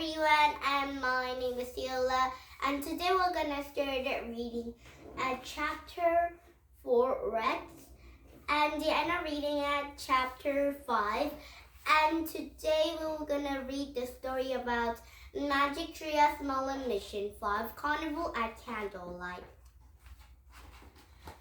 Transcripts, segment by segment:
everyone, and my name is Yola, and today we're gonna start reading chapter 4 Rex, and the end of reading at chapter 5. And today we're gonna read the story about Magic Tria's Merlin Mission 5 Carnival at Candlelight.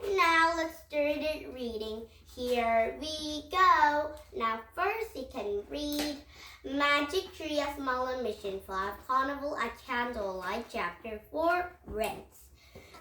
Now let's start reading. Here we go. Now first you can read Magic Tria's Merlin Mission 5 Carnival at Candlelight Chapter 4 Rents.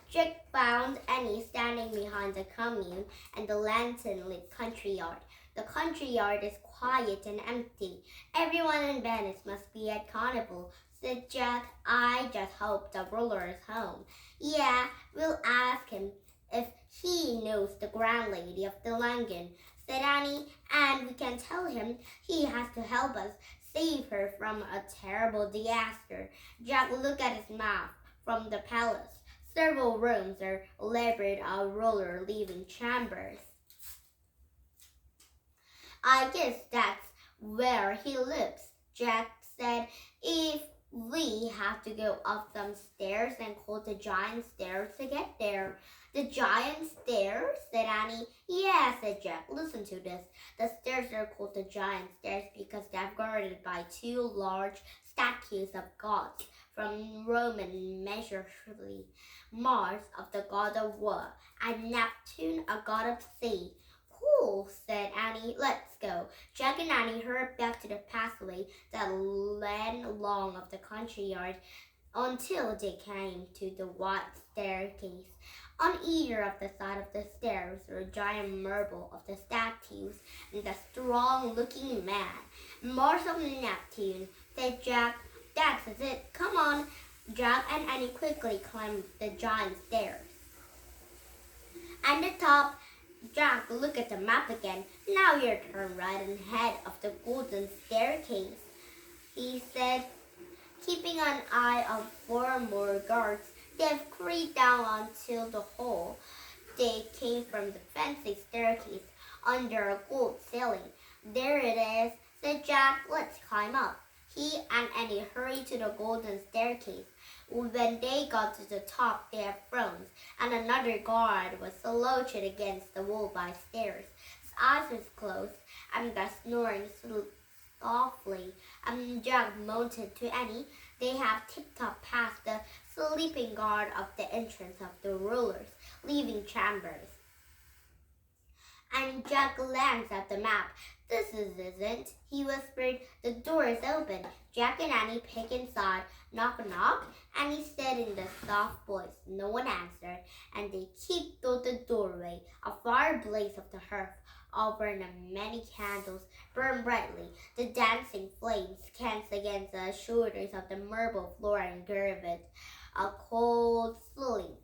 Jack found Annie standing behind the commune and the lantern-lit country yard. The country yard is quiet and empty. Everyone in Venice must be at Carnival, said Jack. I just hope the ruler is home. Yeah, we'll ask him if he knows the grand lady of the Langan, said Annie, and we can tell him he has to help us save her from a terrible disaster. Jack looked at his map from the palace. Several rooms are labeled a ruler leaving chambers. I guess that's where he lives, Jack said. If we have to go up some stairs and call the giant stairs to get there. The giant stairs, said Annie. Yeah, said Jack. Listen to this. The stairs are called the giant stairs because they're guarded by two large statues of gods from Roman measurably. Mars, of the god of war, and Neptune, a god of sea. Cool, said Annie. Let's go. Jack and Annie hurried back to the pathway that led along of the country yard until they came to the wide staircase. On either of the side of the stairs were giant marble of the statues and a strong-looking man. Mars of Neptune, said Jack. That's it. Come on. Jack and Annie quickly climbed the giant stairs. At the top, Jack looked at the map again. Now you turn right and head of the golden staircase, he said, keeping an eye on 4 more guards. They've crept down until the hall. They came from the fancy staircase under a gold ceiling. There it is, said Jack. Let's climb up. He and Annie hurried to the golden staircase. When they got to the top, they had froze, and another guard was slouched against the wall by stairs. His eyes were closed, and was snoring softly. And Jack mounted to Annie. They have tipped-top past the sleeping guard of the entrance of the rulers, leaving chambers. And Jack glanced at the map. This isn't, he whispered. The door is open. Jack and Annie peeked inside. Knock, knock, Annie said in the soft voice. No one answered, and they kept to the doorway. A fire blazed of the hearth over and many candles burned brightly. The dancing flames danced against the shoulders of the marble floor and gave it a cold feeling.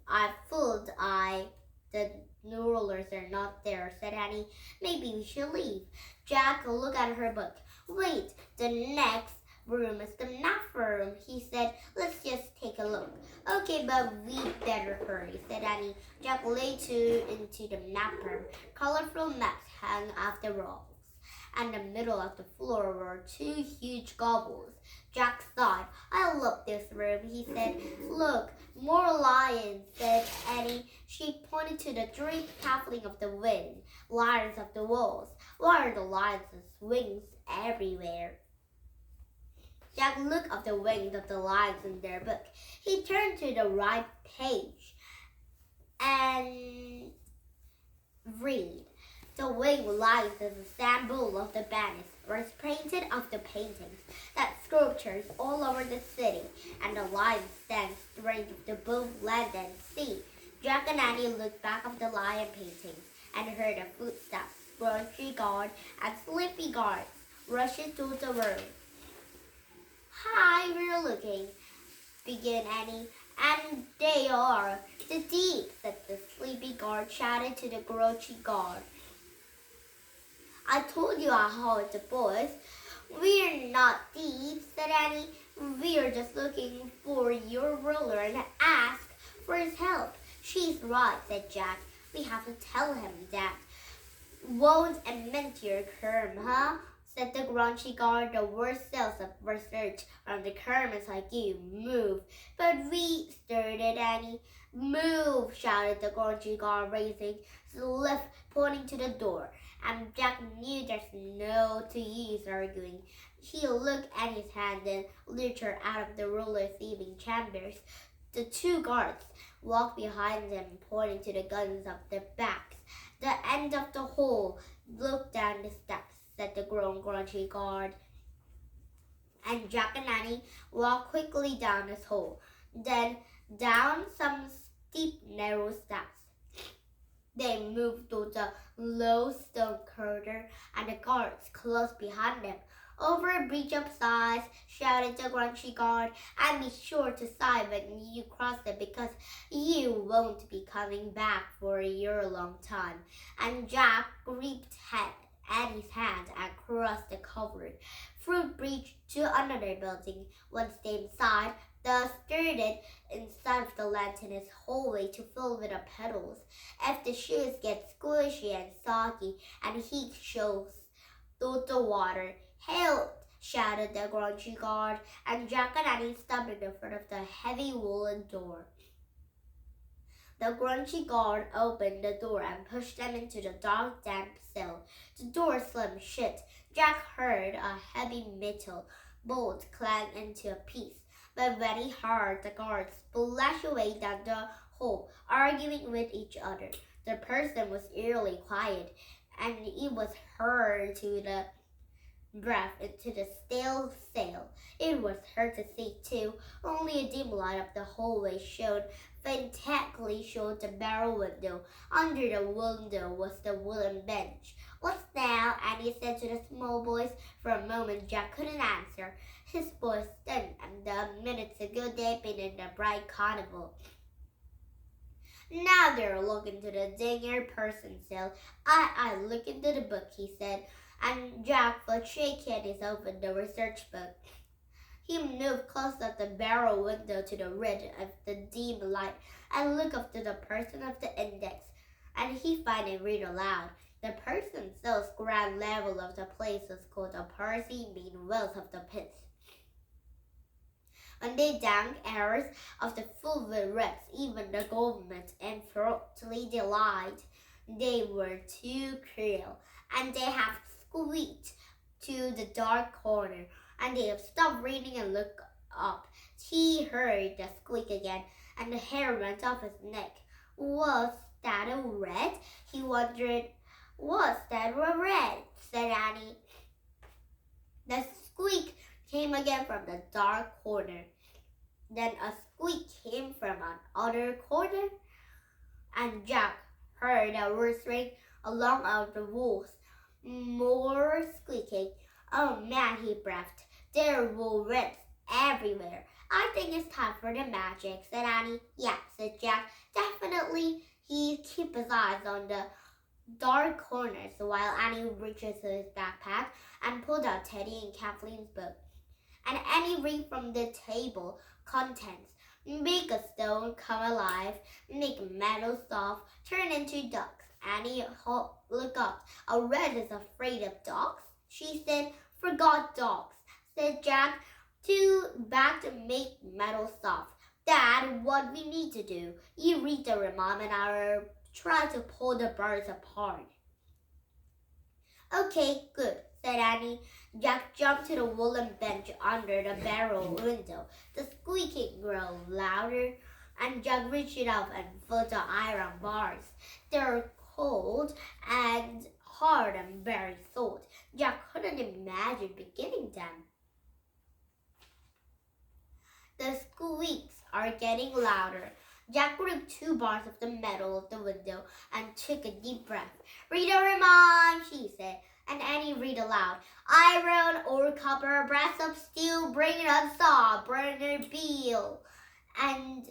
The rulers are not there, said Annie. Maybe we should leave. Jack looked at her book. Wait, the next room is the map room, he said. Let's just take a look. Okay, but we'd better hurry, said Annie. Jack led into the map room. Colorful maps hung off the walls. And the middle of the floor were 2 huge gobbles. Jack thought, I love this room, he said. Look, more lions, said Annie. She pointed to the draped paneling of the wind, lions of the walls. Why are the lions' wings everywhere? Jack looked at the wings of the lions in their book. He turned to the right page and read. The winged lions is a symbol of the Venice, was painted of the paintings that sculptures all over the city, and the lion stands straight of both land and sea. Jack and Annie looked back of the lion paintings and heard the footsteps, grocery guard and sleepy guards rushing through the room. Hi, we're looking, began Annie. And they are the thieves, said the sleepy guard shouted to the grocery guard. I told you I heard the boys. We're not thieves, said Annie. We're just looking for your ruler and ask for his help. She's right, said Jack. We have to tell him that. Won't a mentor come, huh? said the grunchy guard. The worst cells of research from the Kermits like you. Move. But we, started Annie. Move, shouted the grunchy guard, raising his left, pointing to the door. And Jack knew there's no to use arguing. He looked at his hand and lurched her out of the roller thieving chambers. The two guards walked behind them, pointing to the guns of their backs. The end of the hall. Look down the steps, said the grunchy guard. And Jack and Annie walked quickly down this hole, then down some steep, narrow steps. They moved to the low stone corridor, and the guards close behind them. Over a bridge of sighs, shouted the grunchy guard, and be sure to sigh when you cross it, because you won't be coming back for a year-long time. And Jack gripped Annie's hand and crossed the covered fruit bridge to another building. Once they inside, the skirted inside of the lantern's hallway to fill with the petals. If the shoes get squishy and soggy, and heat shows through the water, "Help!" shouted the grunchy guard, and Jack and Annie stopped in front of the heavy wooden door. The grunchy guard opened the door and pushed them into the dark, damp cell. The door slammed shut. Jack heard a heavy metal bolt clang into a piece, but when he heard the guards splash away down the hall, arguing with each other, the person was eerily quiet, and it was heard to the breath into the stale sail. It was hard to see, too. Only a dim light of the hallway showed faintly showed the barrel window. Under the window was the wooden bench. "What's now?" Annie said to the small boys. For a moment, Jack couldn't answer. His voice thin, and minutes ago they'd been in the bright carnival. "Now they're looking to the dinger person cell. I look into the book," he said, and Jack felt shaky as he opened the research book. He moved close to the barrel window to the red of the dim light and looked up to the person of the index, and he finally read aloud. The person cell's ground level of the place was called the Percy Mean Wells of the Pits. On the dank airs of the full with wrecks, even the government and thoroughly delight. They were too cruel, and they have squeaked to the dark corner, and they have stopped reading and looked up. He heard the squeak again, and the hair went off his neck. Was that a rat? He wondered. "Was that a rat?" said Annie. The squeak came again from the dark corner. Then a squeak came from another corner, and Jack heard a whistling along out of the walls. More squeaking. "Oh man," he breathed. "There were rats everywhere." "I think it's time for the magic," said Annie. "Yeah," said Jack. "Definitely." He kept his eyes on the dark corners while Annie reached into his backpack and pulled out Teddy and Kathleen's book. And Annie read from the table contents. "Make a stone come alive, make metal soft, turn into ducks." Annie looked up. "A rat is afraid of dogs," she said. "Forgot dogs," said Jack. "Too bad to make metal soft. That's what we need to do. You read the rhyme and I'll try to pull the birds apart." "Okay, good," said Annie. Jack jumped to the wooden bench under the barrel window. The squeaking grew louder, and Jack reached up and felt the iron bars. They were cold and hard and very soft. Jack couldn't imagine beginning them. The squeaks are getting louder. Jack gripped 2 bars of the metal of the window and took a deep breath. "Read a rhyme," she said, and Annie read aloud. "Iron or copper, brass of steel, bring it on saw, burner beal." And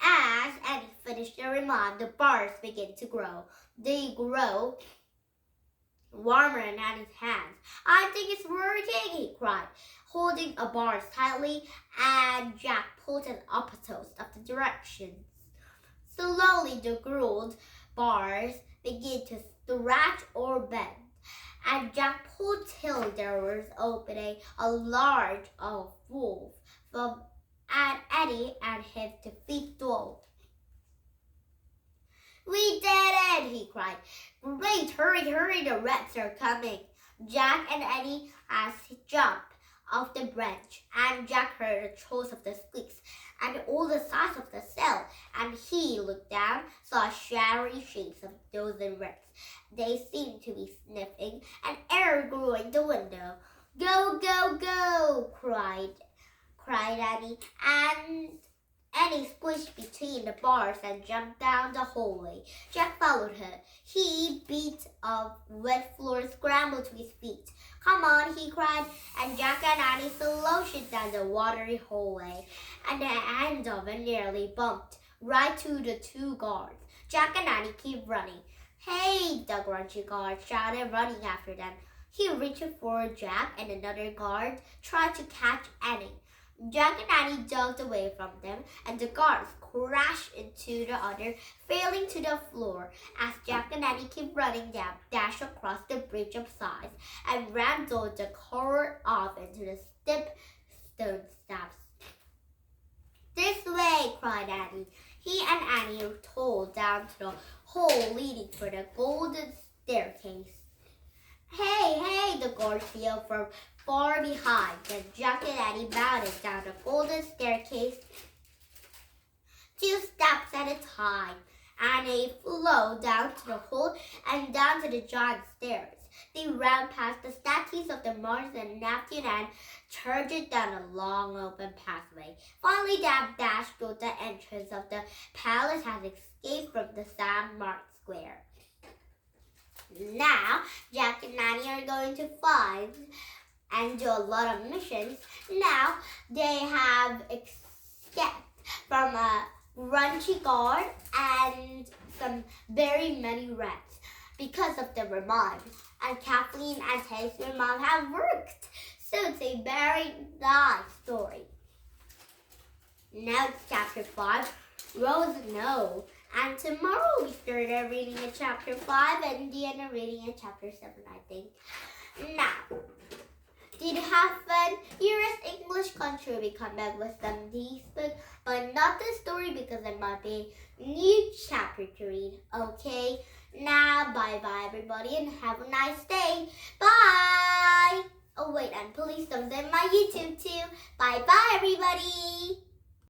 as Annie finished the rhyme, the bars began to grow. They grow warmer in Annie's hands. "I think it's working," he cried, holding a bar tightly, and Jack pulled in opposite of the directions. Slowly the grooved bars began to stretch or bend, and Jack pulled till there was opening a large wolf from and Eddie and his defeat dwelled. We did it, he cried. Great, hurry, hurry, the rats are coming. Jack and Eddie jumped off the branch, and Jack heard the trolls of the squeaks and all the sides of the cell, and he looked down, saw shadowy shapes of dozen rats. They seemed to be sniffing, and air grew in the window. Go, go, go, cried Annie, and Annie squished between the bars and jumped down the hallway. Jack followed her. He beat a wet floor and scrambled to his feet. Come on, he cried, and Jack and Annie sloshed down the watery hallway, and the end of it nearly bumped right to the two guards. Jack and Annie keep running. Hey, the grunchy guard shouted, running after them. He reached for Jack, and another guard tried to catch Annie. Jack and Annie ducked away from them, and the guards crashed into the other, falling to the floor. As Jack and Annie kept running down, dashed across the bridge of sighs, and rambled the car off into the steep stone steps. This way, cried Annie. He and Annie told down to the hole leading for the golden staircase. Hey, hey, the guards yelled from far behind. Then Jack and Annie bounded down the golden staircase, 2 steps at a time. Annie flew down to the hole and down to the giant stairs. They ran past the statues of the Mars and Neptune and charged down a long open pathway. Finally, they dashed through the entrance of the palace and escaped from the sand-marked square. Now, Jack and Annie are going to find and do a lot of missions. Now, they have escaped from a grunchy guard and some very many rats because of the remind. And Kathleen and Tay's remind have worked. So it's a very nice story. Now it's chapter 5, Rose No. And tomorrow we started reading in chapter 5 and Deanna reading in chapter 7, I think. Now, did you have fun? Here is English Country. We come back with some these books, but not the story because it might be a new chapter to read. Okay? Now, bye-bye everybody and have a nice day. Bye! Oh wait, and please don't my YouTube too. Bye-bye everybody!